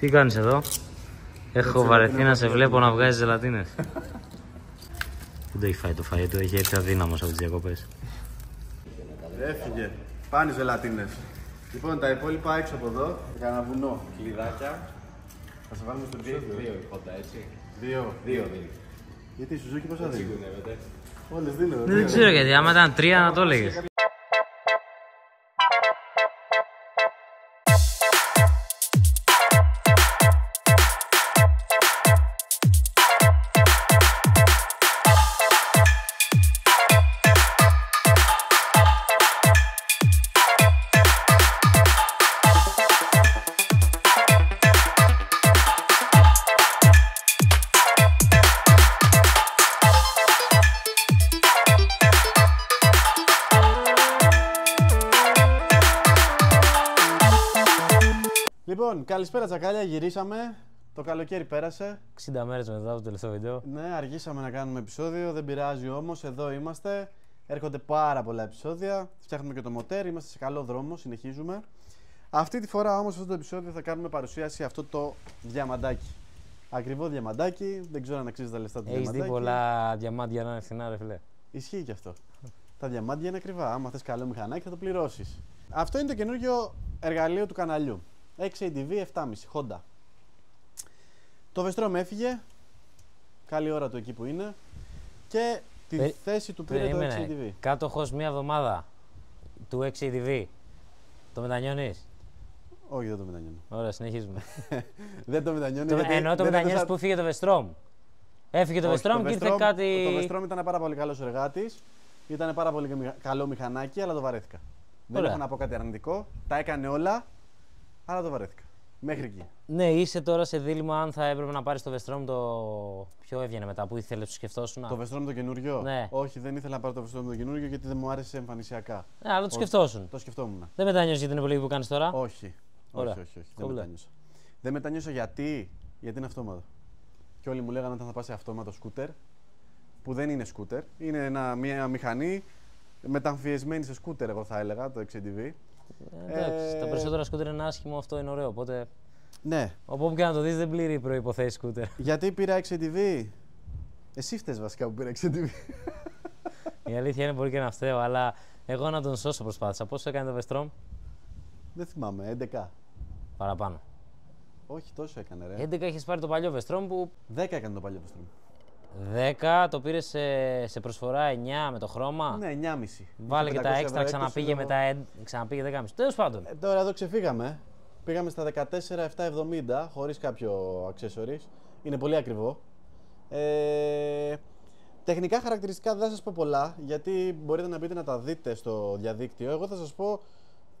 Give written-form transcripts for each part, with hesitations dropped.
Τι κάνεις εδώ? Έχω βαρεθεί να σε βλέπω να βγάζεις ζελατίνες. Δεν το έχει φάει το φαΐ του, έχει έρθει αδύναμος από τις διακοπές. Έφυγε. Πάνε ζελατίνες. Λοιπόν, τα υπόλοιπα έξω από εδώ. Κάνα βουνό. Κλειδάκια. Θα σε βάλουμε στο επεισόδιο. Δύο η Honda, έτσι. Δύο. δίνει. Γιατί η Suzuki πόσα Έτσι δίνει? δουλεύετε. Όλες δίνουν. Δεν ξέρω γιατί, άμα ήταν 3 να το έλεγες. Λοιπόν, καλησπέρα τσακάλια, γυρίσαμε. Το καλοκαίρι πέρασε. 60 μέρες μετά από το τελευταίο βίντεο. Ναι, αργήσαμε να κάνουμε επεισόδιο, δεν πειράζει όμως, εδώ είμαστε. Έρχονται πάρα πολλά επεισόδια. Φτιάχνουμε και το μοτέρ, είμαστε σε καλό δρόμο, συνεχίζουμε. Αυτή τη φορά όμως, αυτό το επεισόδιο θα κάνουμε παρουσίαση αυτό το διαμαντάκι. Ακριβό διαμαντάκι, δεν ξέρω αν αξίζει τα λεφτά του διαμαντάκι. Έχεις δει πολλά διαμάντια να είναι φθηνά, ρε φίλε? Ισχύει και αυτό. Τα διαμάντια είναι ακριβά. Άμα θες καλό μηχανάκι θα το πληρώσεις. Αυτό είναι το καινούργιο εργαλείο του καναλιού. XADV 7,5 Honda. Το Vestrom έφυγε. Καλή ώρα του εκεί που είναι. Και τη θέση του πήρε το XADV. Κάτοχος μία εβδομάδα του XADV. Το μετανιώνεις? Όχι, δεν το μετανιώνω. Ωραία, συνεχίζουμε. Δεν το μετανιώνω. Ενώ το μετανιώνεις που φύγε το Vestrom. Έφυγε το Vestrom και ήρθε κάτι. Το Vestrom ήταν πάρα πολύ καλός εργάτης. Ήταν πάρα πολύ καλό μηχανάκι, αλλά το βαρέθηκα. Δεν έχω να πω κάτι αρνητικό. Τα έκανε όλα, αλλά το βαρέθηκα. Μέχρι εκεί. Ναι, είσαι τώρα σε δίλημμα αν θα έπρεπε να πάρεις το Vestrom το. Ποιο έβγαινε μετά, που ήθελες, το σκεφτόσουν? Το Vestrom το καινούριο. Ναι. Όχι, δεν ήθελα να πάρω το Vestrom το καινούριο γιατί δεν μου άρεσε εμφανισιακά. Ναι, αλλά το σκεφτόσουν. Το σκεφτόμουν. Δεν μετανιώσεις για την επιλογή που κάνεις τώρα? Όχι. Όχι. Δεν μετανιώσα. Δεν μετανιώσα γιατί είναι αυτόματο. Και όλοι μου λέγανε ότι θα πας σε αυτόματο σκούτερ. Που δεν είναι σκούτερ. Είναι μια μηχανή μεταμφιεσμένη σε σκούτερ, εγώ θα έλεγα, το XADV. Εντάξει, τα περισσότερα σκούτερ είναι άσχημο, αυτό είναι ωραίο. Οπότε. Ναι. Όπου και να το δεις, δεν πληρεί προϋποθέσεις σκούτερ. Γιατί πήρα XADV? Εσύ φταίς βασικά που πήρα XADV. Η αλήθεια είναι, μπορεί και να φταίω, αλλά εγώ να τον σώσω προσπάθησα. Πόσο έκανε το Vestrom? Δεν θυμάμαι, 11. Παραπάνω. Όχι, τόσο έκανε, ρε. 11 είχες πάρει το παλιό Vestrom που. 10 έκανε το παλιό Vestrom. 10 το πήρε σε προσφορά 9 με το χρώμα. Ναι, 9,5. Βάλε και τα έξτρα, ξαναπήγε μετά. Ξαναπήγε 10,5. Τέλος πάντων. Τώρα εδώ ξεφύγαμε. Πήγαμε στα 14.770 χωρίς κάποιο accessories. Είναι πολύ ακριβό. Τεχνικά χαρακτηριστικά δεν θα σας πω πολλά, γιατί μπορείτε να μπείτε να τα δείτε στο διαδίκτυο. Εγώ θα σας πω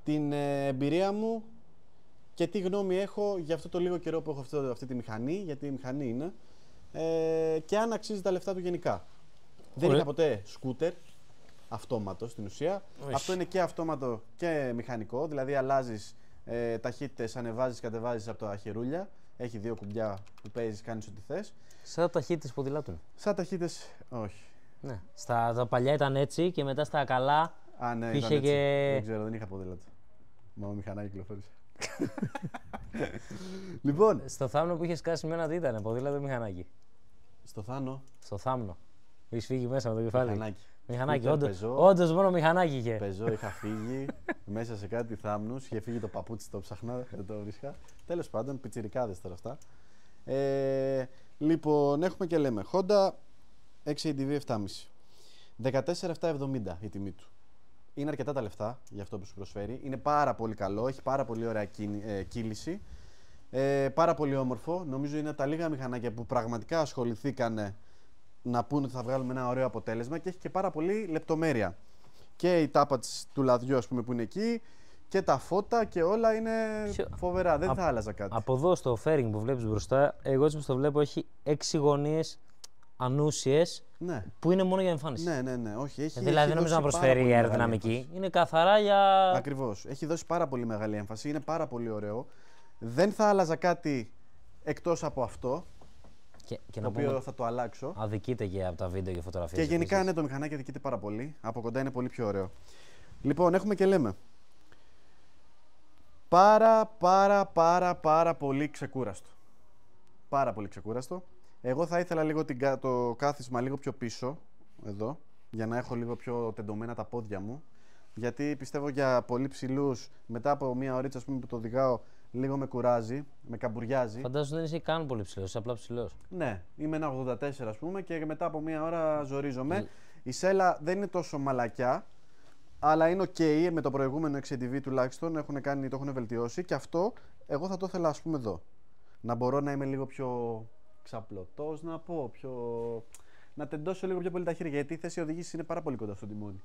την εμπειρία μου και τι γνώμη έχω για αυτό το λίγο καιρό που έχω αυτή τη μηχανή, γιατί η μηχανή είναι, και αν αξίζει τα λεφτά του γενικά. Δεν είχα ποτέ σκούτερ αυτόματο στην ουσία. Όχι. Αυτό είναι και αυτόματο και μηχανικό, δηλαδή αλλάζεις ταχύτητες, ανεβάζεις, κατεβάζεις από τα χερούλια. Έχει δύο κουμπιά που παίζεις, κάνεις ό,τι θες. Σαν ταχύτητες ποδηλάτων. Σαν ταχύτητες, όχι. Ναι. Τα παλιά ήταν έτσι και μετά στα καλά. Α, ναι, είχε ήταν και. Έτσι. Δεν ξέρω, δεν είχα ποδήλατο. Μόνο μηχανάκι κυκλοφόρησε. Λοιπόν. Στο Θάμνο που είχε σκάσει με ένα τι ήταν, ποδήλατο ή μηχανάκι? Στο Θάνο. Στο Θάμνο. Έχει φύγει μέσα με το κεφάλι. Μηχανάκι. Μηχανάκι, όντως μόνο μηχανάκι είχε. Πεζό, είχα φύγει μέσα σε κάτι θάμνους. Είχε φύγει το παπούτσι, το ψαχνά, δεν το βρίσκα. Τέλος πάντων, πιτσιρικάδες τώρα αυτά. Λοιπόν, έχουμε και λέμε Honda XADV 7,5. 14.770 η τιμή του. Είναι αρκετά τα λεφτά για αυτό που σου προσφέρει. Είναι πάρα πολύ καλό, έχει πάρα πολύ ωραία κύληση. Πάρα πολύ όμορφο. Νομίζω είναι τα λίγα μηχανάκια που πραγματικά ασχοληθήκανε να πούνε ότι θα βγάλουμε ένα ωραίο αποτέλεσμα, και έχει και πάρα πολύ λεπτομέρεια. Και η τάπα του λαδιού, ας πούμε, που είναι εκεί, και τα φώτα και όλα είναι φοβερά. Δεν θα άλλαζα κάτι. Από εδώ στο fairing που βλέπεις μπροστά, εγώ έτσι που το βλέπω, έχει 6 γωνίες ανούσιες, ναι, που είναι μόνο για εμφάνιση. Ναι. Όχι, δηλαδή δεν νομίζω να προσφέρει αεροδυναμική. Είναι καθαρά για. Ακριβώς. Έχει δώσει πάρα πολύ μεγάλη έμφαση. Είναι πάρα πολύ ωραίο. Δεν θα άλλαζα κάτι εκτός από αυτό. Και το οποίο θα το αλλάξω. Αδικείται και από τα βίντεο και φωτογραφίες. Και γενικά ναι, το μηχανάκι αδικείται πάρα πολύ. Από κοντά είναι πολύ πιο ωραίο. Λοιπόν, έχουμε και λέμε. Πάρα πολύ ξεκούραστο. Πάρα πολύ ξεκούραστο. Εγώ θα ήθελα λίγο το κάθισμα λίγο πιο πίσω, εδώ, για να έχω λίγο πιο τεντωμένα τα πόδια μου. Γιατί πιστεύω για πολύ ψηλούς, μετά από μία ωρίτσα ας πούμε, που το οδηγάω, λίγο με κουράζει, με καμπουριάζει. Φαντάζομαι δεν είσαι καν πολύ ψηλός, είσαι απλά ψηλός. Ναι, είμαι ένα 84 ας πούμε και μετά από μία ώρα ζορίζομαι. Η σέλα δεν είναι τόσο μαλακιά, αλλά είναι ok, με το προηγούμενο XADV τουλάχιστον το έχουν βελτιώσει και αυτό εγώ θα το ήθελα ας πούμε εδώ. Να μπορώ να είμαι λίγο πιο ξαπλωτός, να τεντώσω λίγο πιο πολύ τα χέρια, γιατί η θέση οδήγησης είναι πάρα πολύ κοντά στο τιμόνι.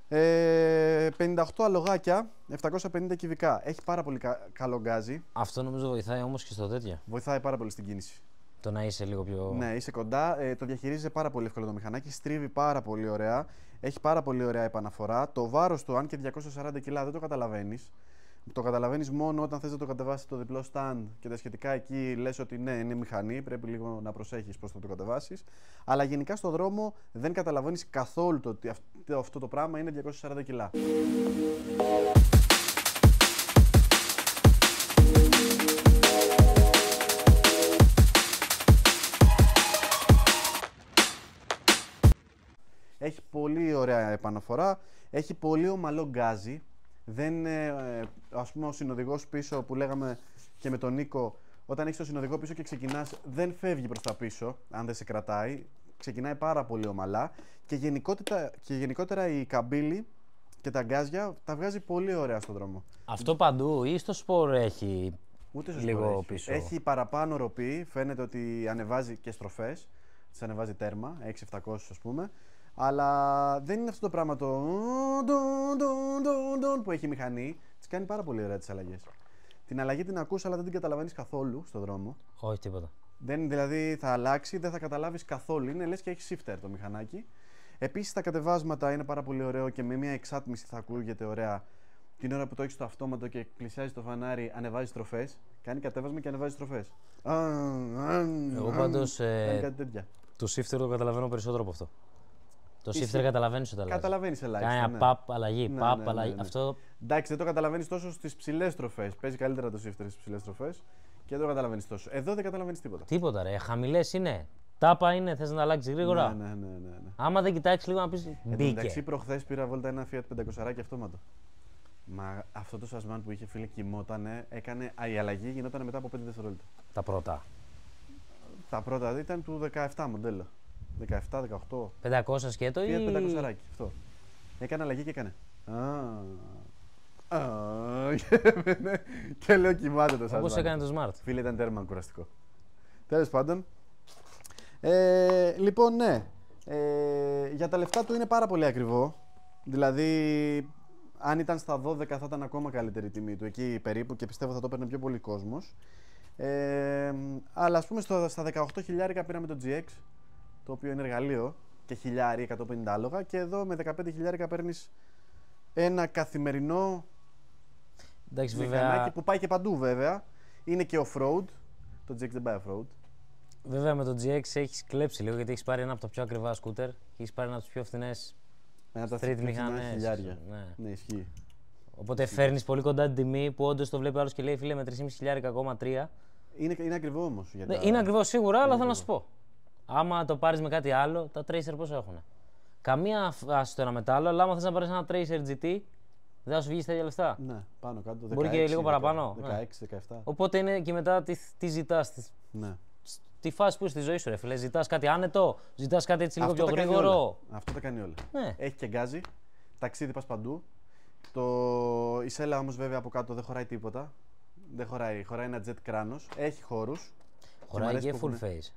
58 αλογάκια, 750 κυβικά. Έχει πάρα πολύ καλό γκάζι. Αυτό νομίζω βοηθάει όμως και στο τέτοιο. Βοηθάει πάρα πολύ στην κίνηση. Το να είσαι λίγο πιο. Ναι, είσαι κοντά. Το διαχειρίζεσαι πάρα πολύ εύκολα το μηχανάκι. Στρίβει πάρα πολύ ωραία. Έχει πάρα πολύ ωραία επαναφορά. Το βάρος του, αν και 240 κιλά, δεν το καταλαβαίνεις. Το καταλαβαίνεις μόνο όταν θες να το κατεβάσεις το διπλό stand και τα σχετικά εκεί λες ότι ναι, είναι μηχανή, πρέπει λίγο να προσέχεις πώς θα το κατεβάσεις. Αλλά γενικά στο δρόμο δεν καταλαβαίνεις καθόλου το ότι αυτό το πράγμα είναι 240 κιλά. Έχει πολύ ωραία επαναφορά, έχει πολύ ομαλό γκάζι. Δεν, ας πούμε, ο συνοδηγός πίσω που λέγαμε και με τον Νίκο, όταν έχεις τον συνοδηγό πίσω και ξεκινάς, δεν φεύγει προς τα πίσω, αν δεν σε κρατάει. Ξεκινάει πάρα πολύ ομαλά και γενικότερα η καμπύλη και τα γκάζια τα βγάζει πολύ ωραία στον δρόμο. Αυτό παντού ή στο σπορ έχει Ούτε στο λίγο σπορ πίσω. Έχει παραπάνω ροπή, φαίνεται ότι ανεβάζει και στροφές, τις ανεβάζει τέρμα, 6-700 ας πούμε. Αλλά δεν είναι αυτό το πράγμα το που έχει η μηχανή. Τις κάνει πάρα πολύ ωραία τις αλλαγές. Την αλλαγή την ακούς, αλλά δεν την καταλαβαίνεις καθόλου στον δρόμο. Όχι, τίποτα. Δηλαδή θα αλλάξει, δεν θα καταλάβεις καθόλου. Είναι λες και έχει shifter το μηχανάκι. Επίσης τα κατεβάσματα είναι πάρα πολύ ωραίο και με μια εξάτμιση θα ακούγεται ωραία. Την ώρα που το έχεις στο αυτόματο και πλησιάζει το φανάρι, ανεβάζει στροφές. Κάνει κατέβασμα και ανεβάζει στροφές. Εγώ πάντως κάνει κάτι τέτοια. το shifter το καταλαβαίνω περισσότερο από αυτό. Το shifter καταλαβαίνεις ότι αλλάζει. Καταλαβαίνεις ελάχιστα. Κάνει ένα pop αλλαγή, αλλαγή. Ναι. Αυτό... Εντάξει, δεν το καταλαβαίνεις τόσο στις ψηλές στροφές. Παίζει καλύτερα το shifter στις ψηλές στροφές και δεν το καταλαβαίνεις τόσο. Εδώ δεν καταλαβαίνεις τίποτα. Τίποτα ρε, χαμηλές είναι. Τάπα είναι, θες να τα αλλάξεις γρήγορα. Ναι. Άμα δεν κοιτάξεις λίγο να πεις μπήκε. Εντάξει, προχθές πήρα βόλτα ένα Fiat 500 αυτόματο. Μα αυτό το σασμάν που είχε φίλε κοιμότανε, η αλλαγή γινόταν μετά από 5 δευτερόλεπτα. Τα πρώτα. Τα πρώτα ήταν του 17 μοντέλο. 17-18. 500 σκέτο ή. Fiat 500 αυτό. Έκανε αλλαγή και έκανε. Και λέω κοιμάται το σασμάν. Όπως έκανε το Smart. Φίλε, ήταν τέρμα κουραστικό. Τέλος πάντων. Λοιπόν, ναι. Για τα λεφτά του είναι πάρα πολύ ακριβό. Δηλαδή, αν ήταν στα 12 θα ήταν ακόμα καλύτερη η τιμή του. Εκεί περίπου και πιστεύω θα το παίρνει πιο πολύ κόσμος. Αλλά ας πούμε στα 18 χιλιάρικα πήραμε το GX, το οποίο είναι εργαλείο και χιλιάρι, 150 άλογα. Και εδώ με 15 χιλιάρικα παίρνεις ένα καθημερινό μηχανάκι που πάει και παντού βέβαια. Είναι και off-road. Το GX δεν πάει off-road. Βέβαια με το GX έχεις κλέψει λίγο γιατί έχεις πάρει ένα από τα πιο ακριβά σκούτερ και έχεις πάρει ένα από τις πιο φθηνές street μηχανές. Ναι, ισχύει. Οπότε φέρνεις πολύ κοντά την τιμή που όντως το βλέπει άλλος και λέει φίλε με 3.500 ακόμα 3. Είναι ακριβό όμως. Ναι, είναι ακριβό σίγουρα, αλλά θέλω να σου πω. Άμα το πάρεις με κάτι άλλο, τα Tracer πόσο έχουν. Καμία φάση το ένα με το άλλο, αλλά άμα θες να πάρεις ένα Tracer GT, δεν θα σου βγει στα ίδια λεφτά. Ναι, πάνω κάτω. 16, μπορεί και λίγο παραπάνω. 16-17. Οπότε είναι και μετά τι ζητάς. Ναι. Τη φάση που είσαι στη ζωή σου, ρε φίλε. Ζητάς κάτι άνετο, ζητάς κάτι έτσι λίγο Αυτό πιο γρήγορο. Αυτό τα κάνει όλα. Ναι. Έχει και γκάζι, ταξίδι πας παντού. Η σέλα όμως βέβαια από κάτω δεν χωράει τίποτα. Δεν χωράει ένα jet κράνος. Έχει χώρους. Χωράει και full face.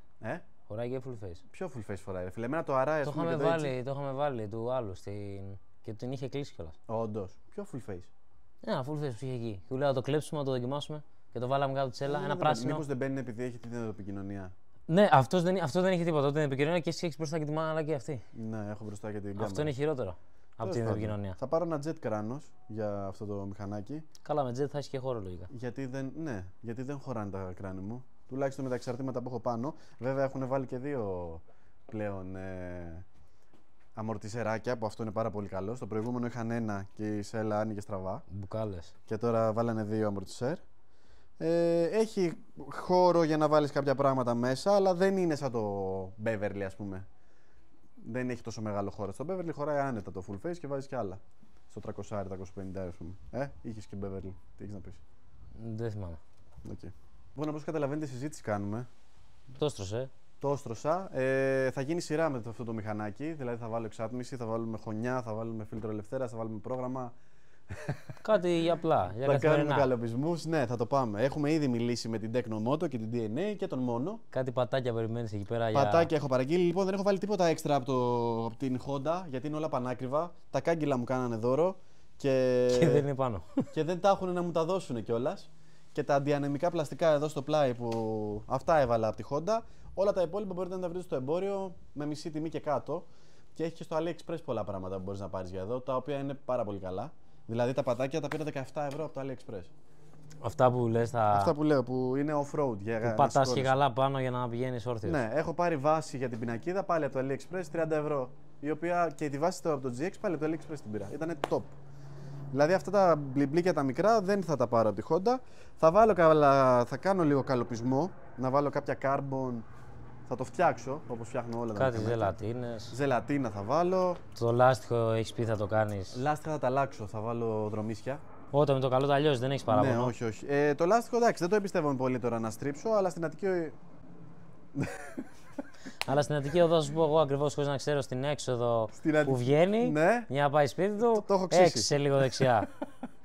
Χωράει και full face. Ποιο full face φοράει, ρε φίλε? Εμένα το αράει, το είχαμε βάλει του άλλου και την είχε κλείσει κιόλας. Όντως. Ποιο full face? Ένα full face που είχε εκεί. Του λέω να το κλέψουμε, να το δοκιμάσουμε και το βάλαμε κάτω τη σέλα. Ένα πράσινο. Μήπως δεν μπαίνει επειδή έχει την επικοινωνία? Ναι, αυτό δεν έχει τίποτα. Την επικοινωνία και εσύ έχει μπροστά και τη μάνα, αλλά και αυτή. Ναι, έχω μπροστά και την κάμερα. Αυτό είναι χειρότερο από την επικοινωνία. Θα πάρω ένα jet κράνος για αυτό το μηχανάκι. Καλά, με jet θα έχει και χώρο λογικά. Γιατί δεν χωράνε τα κράνη μου. Τουλάχιστον με τα εξαρτήματα που έχω πάνω. Βέβαια έχουν βάλει και δύο πλέον αμορτιζεράκια, που αυτό είναι πάρα πολύ καλό. Στο προηγούμενο είχαν ένα και η σέλα άνοιγε στραβά. Μπουκάλες. Και τώρα βάλανε 2 αμορτισέρ. Έχει χώρο για να βάλεις κάποια πράγματα μέσα, αλλά δεν είναι σαν το Beverly, ας πούμε. Δεν έχει τόσο μεγάλο χώρο. Στο Beverly χωράει άνετα το full face και βάζεις και άλλα. Στο 300-350, ας πούμε. Είχες και Beverly. Τι έχεις να πεις? Δεν θυμάμαι. Okay. Λοιπόν, όπως καταλαβαίνετε, συζήτηση κάνουμε. Το έστρωσε. Το έστρωσα. Θα γίνει σειρά με αυτό το μηχανάκι. Δηλαδή θα βάλω εξάτμιση, θα βάλουμε χωνιά, θα βάλουμε φίλτρο ελευθέρας, θα βάλουμε πρόγραμμα. Κάτι απλά. Για θα κάνουμε καθημερινά. καλοπισμούς. Ναι, θα το πάμε. Έχουμε ήδη μιλήσει με την Tecno Moto και την DNA και τον Mono. Κάτι πατάκια περιμένεις εκεί πέρα. Πατάκια έχω παραγγείλει. Λοιπόν, δεν έχω βάλει τίποτα έξτρα από την Honda, γιατί είναι όλα πανάκριβα. Τα κάγκελα μου κάνανε δώρο. Και δεν είναι πάνω. Και δεν τα έχουν να μου τα δώσουν κιόλας. Και τα αντιανεμικά πλαστικά εδώ στο πλάι που αυτά έβαλα από τη Honda. Όλα τα υπόλοιπα μπορείτε να τα βρείτε στο εμπόριο με μισή τιμή και κάτω. Και έχει και στο AliExpress πολλά πράγματα που μπορείς να πάρεις για εδώ, τα οποία είναι πάρα πολύ καλά. Δηλαδή τα πατάκια τα πήρα 17 ευρώ από το AliExpress. Αυτά που λες τα. Αυτά που λέω που είναι off-road. Που πατάς και καλά πάνω για να πηγαίνεις όρθιος. Ναι, έχω πάρει βάση για την πινακίδα πάλι από το AliExpress 30 ευρώ. Η οποία και τη βάση από το GX πάλι από το AliExpress την πήρα. Ήταν top. Δηλαδή αυτά τα μπλιμπλίκια τα μικρά δεν θα τα πάρω από τη Honda. Θα κάνω λίγο καλοπισμό, να βάλω κάποια carbon, θα το φτιάξω όπως φτιάχνω όλα τα Κάτι μηχανάκια. ζελατίνες. Ζελατίνα θα βάλω. Το λάστιχο έχεις πει θα το κάνεις. Λάστιχα θα τα αλλάξω, θα βάλω δρομίσια. Όταν με το καλό τα αλλιώς δεν έχεις παράπονο. Ναι, όχι, όχι. Το λάστιχο εντάξει, δεν το εμπιστεύομαι πολύ τώρα να στρίψω, αλλά στην Αττική. Αλλά στην Αττική οδό, σου πω εγώ ακριβώς, χωρίς να ξέρω, στην έξοδο που βγαίνει, ναι. για να πάει σπίτι του, Το έχω ξύσει. έξισε λίγο δεξιά.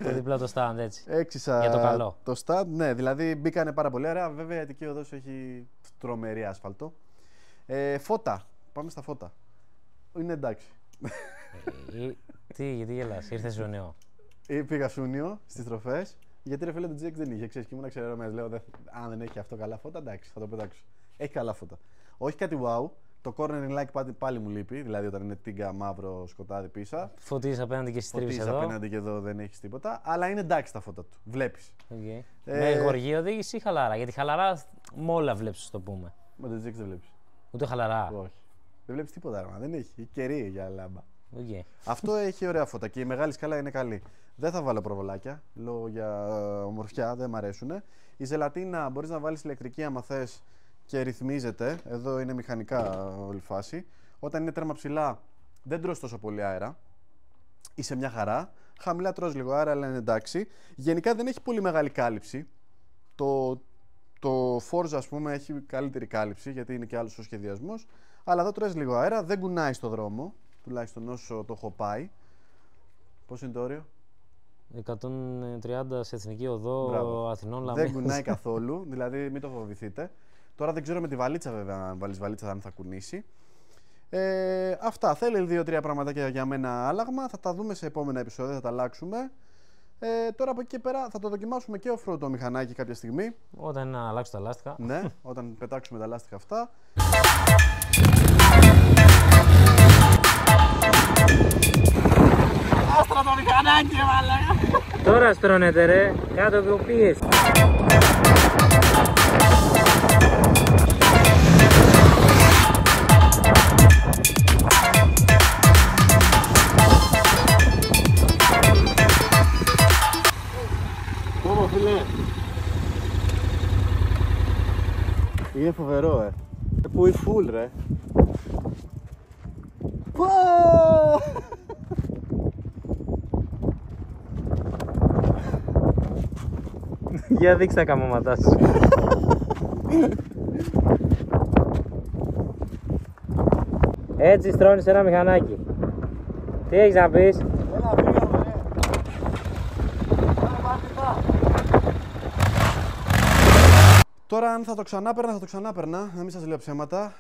Το διπλό το stand, έτσι. Έξισα για το καλό. Το stand, ναι, δηλαδή μπήκανε πάρα πολύ ωραία. Βέβαια η Αττική οδός έχει τρομερή άσφαλτο. Φώτα. Πάμε στα φώτα. Είναι εντάξει. Γιατί γελάς, ήρθες Ιουνιό. Πήγα Σούνιο στις τροφές. Γιατί ρε φίλε το GX δεν είχε, ξέρεις, και ήμουν ξερερωμένος. Λέω, αν δεν έχει αυτό καλά φώτα, εντάξει, θα το πετάξω. Έχει καλά φώτα. Όχι κάτι wow. Το cornering light πάλι μου λείπει, δηλαδή όταν είναι τίγκα μαύρο σκοτάδι πίσω. Φωτίζεις απέναντι και στρίβεις εδώ. Απέναντι και εδώ δεν έχει τίποτα. Αλλά είναι εντάξει τα φώτα του. Βλέπεις. Okay. Με γοργή οδήγηση ή χαλαρά? Γιατί χαλαρά με όλα βλέπεις, το πούμε. Με το GX δεν βλέπεις. Ούτε χαλαρά. Όχι. Δεν βλέπεις τίποτα, άμα. Δεν έχει. Έχει κερί για λάμπα. Okay. Αυτό έχει ωραία φώτα και η μεγάλη σκάλα είναι καλή. Δεν θα βάλω προβολάκια λόγω για ομορφιά, δεν μ' αρέσουν. Η ζελατίνα μπορείς να βάλεις ηλεκτρική άμα θες και ρυθμίζεται. Εδώ είναι μηχανικά όλη φάση. Όταν είναι τέρμα ψηλά δεν τρως τόσο πολύ αέρα. Είσαι μια χαρά. Χαμηλά τρως λίγο αέρα, αλλά είναι εντάξει. Γενικά δεν έχει πολύ μεγάλη κάλυψη. Το Forza, ας πούμε, έχει καλύτερη κάλυψη γιατί είναι και άλλος ο σχεδιασμός. Αλλά εδώ τρως λίγο αέρα, δεν κουνάει στο δρόμο. Τουλάχιστον όσο το έχω πάει. Πώς είναι το όριο? 130 σε εθνική οδό. Μπράβο. Αθηνών Λαμίας. Δεν κουνάει καθόλου, δηλαδή μην το φοβηθείτε. Τώρα δεν ξέρω με τη βαλίτσα βέβαια, αν βάλεις βαλίτσα αν θα κουνήσει. Αυτά, θέλει 2-3 πραγματάκια για μένα άλλαγμα, θα τα δούμε σε επόμενα επεισόδια, θα τα αλλάξουμε. Τώρα από εκεί και πέρα θα το δοκιμάσουμε και off-road το μηχανάκι κάποια στιγμή. Όταν να αλλάξω τα λάστιχα. Ναι, όταν πετάξουμε τα λάστιχα αυτά. Άστρα το μηχανάκι, μαλάκα! Τώρα στρώνεται ρε, κάτω από πίεση. Κόμμα φίλε! Είναι φοβερό, Πού είναι full, ρε! Για δείξτε τα καμώματά σου. Έτσι στρώνεις ένα μηχανάκι. Τι έχεις να πεις? Έλα, πήγαμε, Τώρα αν θα το ξανάπαιρνα, να μην σας λέω ψέματα,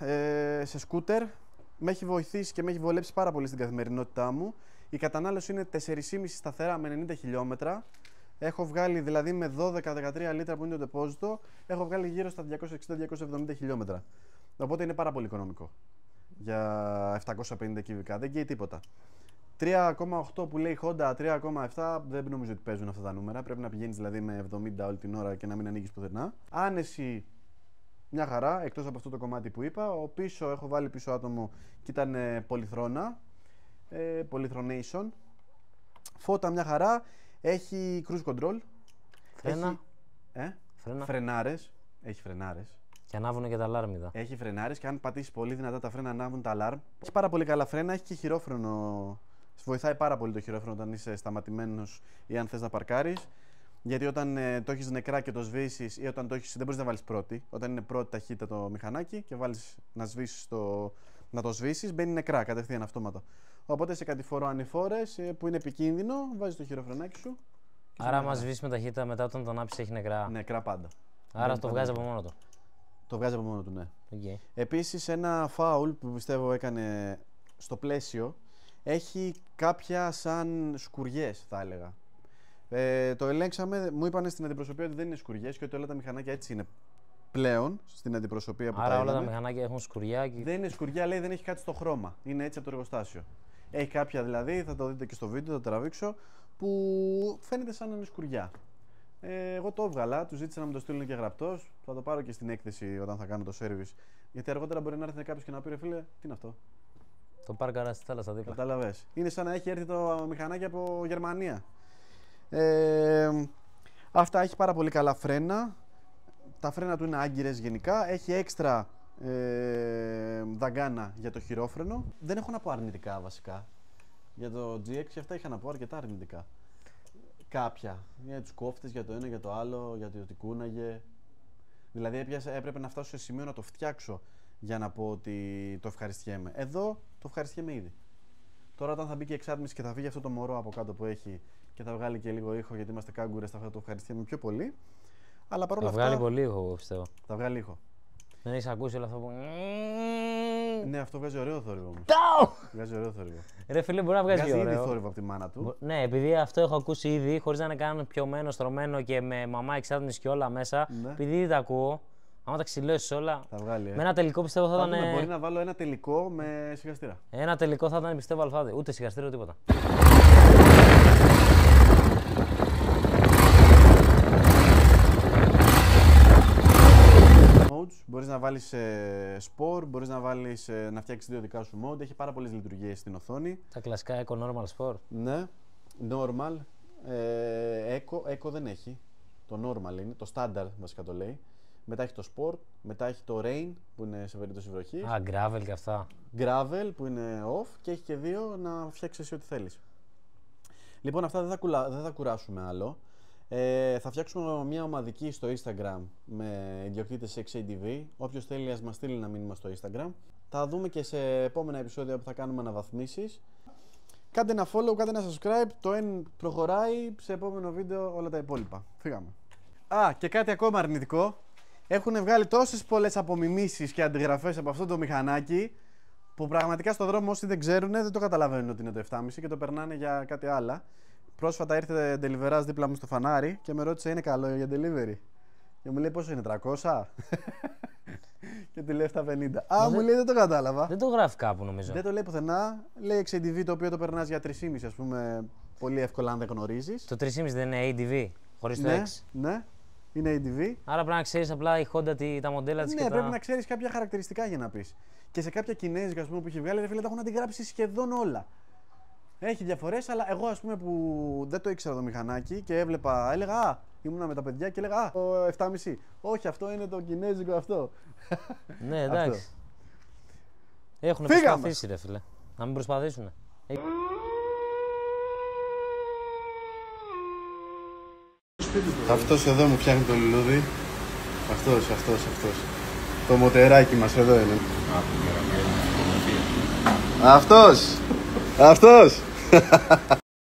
σε σκούτερ. Με έχει βοηθήσει και με έχει βολέψει πάρα πολύ στην καθημερινότητά μου. Η κατανάλωση είναι 4,5 σταθερά με 90 χιλιόμετρα. Έχω βγάλει δηλαδή με 12-13 λίτρα που είναι το ντεπόζιτο, έχω βγάλει γύρω στα 260-270 χιλιόμετρα. Οπότε είναι πάρα πολύ οικονομικό για 750 κυβικά, δεν καίει τίποτα. 3,8 που λέει η Honda, 3,7 δεν νομίζω ότι παίζουν αυτά τα νούμερα. Πρέπει να πηγαίνεις δηλαδή με 70 όλη την ώρα και να μην ανοίγεις πουθενά. Άνεση μια χαρά, εκτός από αυτό το κομμάτι που είπα. Ο πίσω έχω βάλει πίσω άτομο και ήταν πολυθρόνα. Polythronation. Φώτα μια χαρά. Έχει cruise control. Φρένα. Φρένα. Φρενάρες. Έχει φρενάρες. Και ανάβουν και τα αλάρμ. Έχει φρενάρες και αν πατήσεις πολύ δυνατά τα φρένα ανάβουν τα αλάρμ. Έχει πάρα πολύ καλά φρένα. Έχει και χειρόφρενο. Βοηθάει πάρα πολύ το χειρόφρενο όταν είσαι σταματημένος ή αν θες να παρκάρεις. Γιατί όταν το έχεις νεκρά και το σβήσεις ή όταν το έχεις, δεν μπορείς να βάλεις πρώτη. Όταν είναι πρώτη ταχύτητα το μηχανάκι και βάλεις να σβήσεις να το σβήσεις, μπαίνει νεκρά κατευθείαν αυτόματα. Οπότε σε κατηφορό ανηφόρες που είναι επικίνδυνο, βάζεις το χειροφρενάκι σου. Άρα, άμα σβήσεις με ταχύτητα μετά όταν το ανάψεις, έχει νεκρά. Νεκρά πάντα. Άρα το βγάζει από μόνο του. Το βγάζει από μόνο του, ναι. Okay. Επίσης, ένα φάουλ που πιστεύω έκανε στο πλαίσιο έχει κάποια σαν σκουριές, θα έλεγα. Το ελέγξαμε, μου είπαν στην αντιπροσωπεία ότι δεν είναι σκουριές και ότι όλα τα μηχανάκια έτσι είναι πλέον στην αντιπροσωπεία που άρα όλα τα μηχανάκια έχουν σκουριά. Και... Δεν είναι σκουριά, λέει, δεν έχει κάτι στο χρώμα. Είναι έτσι από το εργοστάσιο. Έχει κάποια δηλαδή, θα το δείτε και στο βίντεο, θα το τραβήξω, που φαίνεται σαν να είναι σκουριά. Εγώ το έβγαλα, του ζήτησα να μου το στείλουν και γραπτός. Θα το πάρω και στην έκθεση όταν θα κάνω το service. Γιατί αργότερα μπορεί να έρθει κάποιο και να πει: ρε φίλε, τι είναι αυτό. Το πάρκαρα στη θάλασσα δίπλα. Κατάλαβες. Είναι σαν να έχει έρθει το μηχανάκι από Γερμανία. Αυτά, έχει πάρα πολύ καλά φρένα. Τα φρένα του είναι άγκυρες γενικά. Έχει έξτρα δαγκάνα για το χειρόφρενο. Δεν έχω να πω αρνητικά βασικά. Για το GX και αυτά είχα να πω αρκετά αρνητικά. Κάποια. Για τους κόφτες, για το ένα, για το άλλο, για το ότι κούναγε. Δηλαδή έπρεπε να φτάσω σε σημείο να το φτιάξω για να πω ότι το ευχαριστιέμαι. Εδώ το ευχαριστιέμαι ήδη. Τώρα όταν θα μπει και η εξάτμιση και θα βγει αυτό το μωρό από κάτω που έχει και θα βγάλει και λίγο ήχο, γιατί είμαστε κάγκουρες, θα το ευχαριστιέμαι πιο πολύ. Αλλά παρόλα αυτά. Θα βγάλει πολύ ήχο, πιστεύω. Θα βγάλει ήχο. Δεν έχεις ακούσει όλο αυτό που. Ναι, αυτό βγάζει ωραίο θόρυβο. Βγάζει ωραίο θόρυβο. Ρε φίλε, μπορεί να βγάζει ωραίο. Βγάζει ήδη θόρυβο από τη μάνα του. Ναι, επειδή αυτό έχω ακούσει ήδη, χωρίς να είναι καν πιωμένο, στρωμένο και με μαμά εξάτμιση και όλα μέσα. Ναι. Επειδή ήδη τα ακούω, άμα τα ξυλώσεις όλα. Θα βγάλει. Με ένα τελικό πιστεύω θα ήταν. Μπορεί να βάλω ένα τελικό με σιγαστήρα. Ένα τελικό θα ήταν πιστεύω αλφάδι. Ούτε σιγαστήρα τίποτα. Μπορείς να βάλεις sport, μπορείς να φτιάξεις δύο δικά σου mode. Έχει πάρα πολλές λειτουργίες στην οθόνη. Τα κλασικά Eco Normal Sport. Ναι, Normal. Eco δεν έχει. Το Normal είναι, το Standard βασικά το λέει. Μετά έχει το Sport, μετά έχει το Rain που είναι σε περίπτωση βροχής. Α, Gravel και αυτά. Gravel που είναι off και έχει και δύο να φτιάξεις εσύ ό,τι θέλεις. Λοιπόν, αυτά δεν θα κουράσουμε άλλο. Θα φτιάξουμε μια ομαδική στο Instagram με ιδιοκτήτες XADV. Όποιος θέλει ας μας στείλει ένα μήνυμα στο Instagram. Θα δούμε και σε επόμενα επεισόδια που θα κάνουμε αναβαθμίσεις. Κάντε ένα follow, κάντε ένα subscribe. Το εν προχωράει, σε επόμενο βίντεο όλα τα υπόλοιπα. Φύγαμε. Α, και κάτι ακόμα αρνητικό. Έχουν βγάλει τόσες πολλές απομιμήσεις και αντιγραφές από αυτό το μηχανάκι που πραγματικά στον δρόμο όσοι δεν ξέρουν δεν το καταλαβαίνουν ότι είναι το 7,5 και το περνάνε για κάτι άλλο. Πρόσφατα ήρθε deliverás δίπλα μου στο φανάρι και με ρώτησε: είναι καλό για delivery? Και μου λέει: πόσο είναι, 300? Και του λέει 750. Α, μου λέει: δεν το κατάλαβα. Δεν το γράφει κάπου νομίζω. Δεν το λέει πουθενά. Λέει XADV, το οποίο το περνάς για 3,5 ας πούμε, πολύ εύκολα αν δεν γνωρίζεις. Το 3,5 δεν είναι ADV, χωρίς το X? Ναι, είναι ADV. Άρα πρέπει να ξέρεις απλά η Honda τα μοντέλα της. Ναι, και πρέπει να ξέρεις κάποια χαρακτηριστικά για να πεις. Και σε κάποια κινέζικα ας πούμε, που έχει βγάλει, ρε φίλε, τα έχουν αντιγράψει σχεδόν όλα. Έχει διαφορές, αλλά εγώ ας πούμε που δεν το ήξερα το μηχανάκι και έλεγα α, ήμουνα με τα παιδιά και έλεγα α, το 7,5. Όχι, αυτό είναι το κινέζικο αυτό. Ναι, εντάξει. Έχουν προσπαθήσει ρε φίλε. Να μην προσπαθήσουνε. Αυτός εδώ μου φτιάχνει το λουλούδι. Αυτός. Το μοτεράκι μας εδώ είναι. Αυτός!